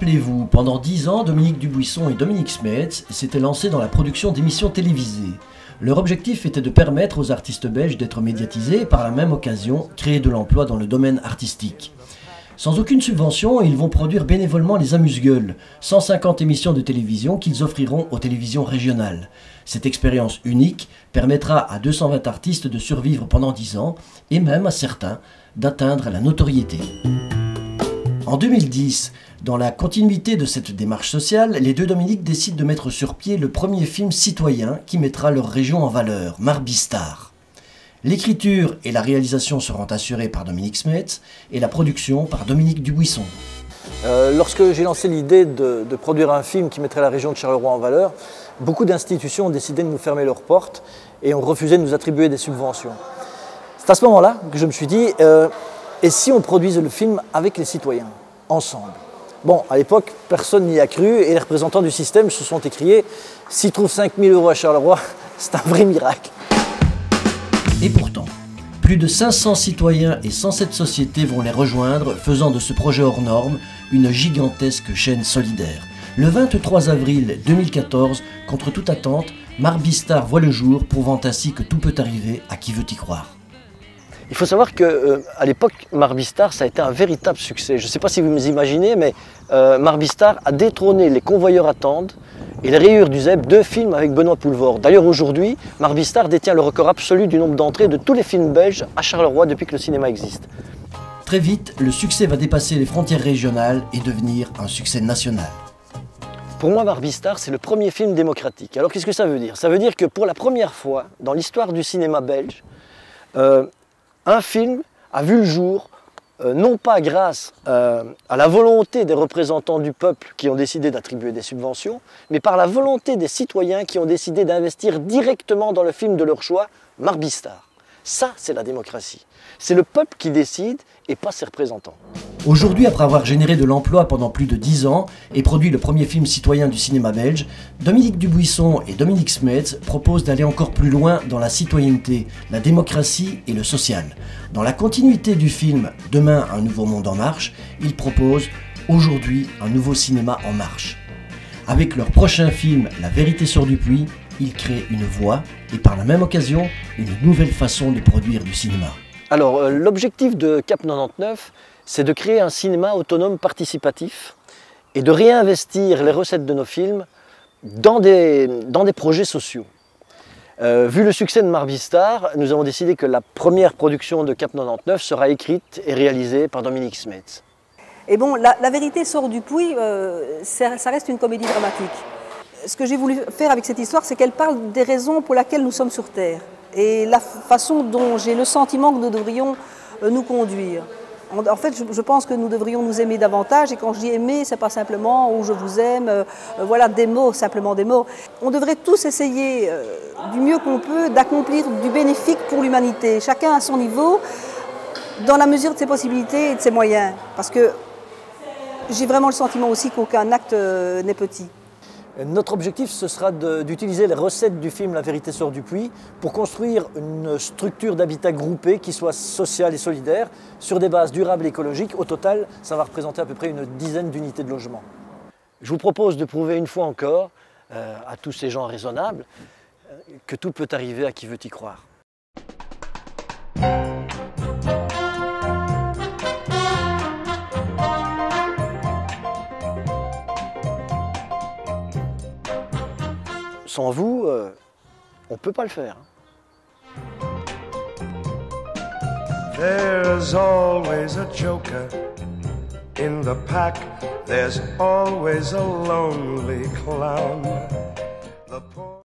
Rappelez-vous, pendant 10 ans, Dominique Dubuisson et Dominique Smets s'étaient lancés dans la production d'émissions télévisées. Leur objectif était de permettre aux artistes belges d'être médiatisés et par la même occasion créer de l'emploi dans le domaine artistique. Sans aucune subvention, ils vont produire bénévolement les Amuse-Gueules, 150 émissions de télévision qu'ils offriront aux télévisions régionales. Cette expérience unique permettra à 220 artistes de survivre pendant 10 ans et même à certains d'atteindre la notoriété. En 2010, dans la continuité de cette démarche sociale, les deux Dominique décident de mettre sur pied le premier film citoyen qui mettra leur région en valeur, Marbistar. L'écriture et la réalisation seront assurées par Dominique Smets et la production par Dominique Dubuisson. Lorsque j'ai lancé l'idée de produire un film qui mettrait la région de Charleroi en valeur, beaucoup d'institutions ont décidé de nous fermer leurs portes et ont refusé de nous attribuer des subventions. C'est à ce moment-là que je me suis dit, et si on produisait le film avec les citoyens, ensemble? Bon, à l'époque, personne n'y a cru et les représentants du système se sont écriés « S'ils trouvent 5 000 € à Charleroi, c'est un vrai miracle ». Et pourtant, plus de 500 citoyens et 107 sociétés vont les rejoindre, faisant de ce projet hors norme une gigantesque chaîne solidaire. Le 23 avril 2014, contre toute attente, Marbistar voit le jour, prouvant ainsi que tout peut arriver à qui veut y croire. Il faut savoir qu'à l'époque, Marbistar, ça a été un véritable succès. Je ne sais pas si vous vous imaginez, mais Marbistar a détrôné Les Convoyeurs attendent et Les Rayures du Zèbre, deux films avec Benoît Poelvoorde. D'ailleurs, aujourd'hui, Marbistar détient le record absolu du nombre d'entrées de tous les films belges à Charleroi depuis que le cinéma existe. Très vite, le succès va dépasser les frontières régionales et devenir un succès national. Pour moi, Marbistar, c'est le premier film démocratique. Alors, qu'est-ce que ça veut dire? Ça veut dire que pour la première fois dans l'histoire du cinéma belge, un film a vu le jour, non pas grâce à la volonté des représentants du peuple qui ont décidé d'attribuer des subventions, mais par la volonté des citoyens qui ont décidé d'investir directement dans le film de leur choix, Marbistar. Ça, c'est la démocratie. C'est le peuple qui décide et pas ses représentants. Aujourd'hui, après avoir généré de l'emploi pendant plus de 10 ans et produit le premier film citoyen du cinéma belge, Dominique Dubuisson et Dominique Smets proposent d'aller encore plus loin dans la citoyenneté, la démocratie et le social. Dans la continuité du film Demain, un nouveau monde en marche, ils proposent aujourd'hui un nouveau cinéma en marche. Avec leur prochain film La vérité sort du puits, ils créent une voie et par la même occasion, une nouvelle façon de produire du cinéma. Alors, l'objectif de Cap 99, c'est de créer un cinéma autonome participatif et de réinvestir les recettes de nos films dans des projets sociaux. Vu le succès de Marbistar, nous avons décidé que la première production de Cap 99 sera écrite et réalisée par Dominique Smets. Et bon, la vérité sort du puits, ça reste une comédie dramatique. Ce que j'ai voulu faire avec cette histoire, c'est qu'elle parle des raisons pour lesquelles nous sommes sur Terre et la façon dont j'ai le sentiment que nous devrions nous conduire. En fait, je pense que nous devrions nous aimer davantage, et quand je dis aimer, c'est pas simplement « ou je vous aime », voilà, des mots, simplement des mots. On devrait tous essayer, du mieux qu'on peut, d'accomplir du bénéfique pour l'humanité, chacun à son niveau, dans la mesure de ses possibilités et de ses moyens. Parce que j'ai vraiment le sentiment aussi qu'aucun acte n'est petit. Notre objectif, ce sera d'utiliser les recettes du film La vérité sort du puits pour construire une structure d'habitat groupé qui soit sociale et solidaire sur des bases durables et écologiques. Au total, ça va représenter à peu près une dizaine d'unités de logement. Je vous propose de prouver une fois encore à tous ces gens raisonnables que tout peut arriver à qui veut y croire. Sans vous, on ne peut pas le faire. There's always a joker in the pack. There's always a lonely clown.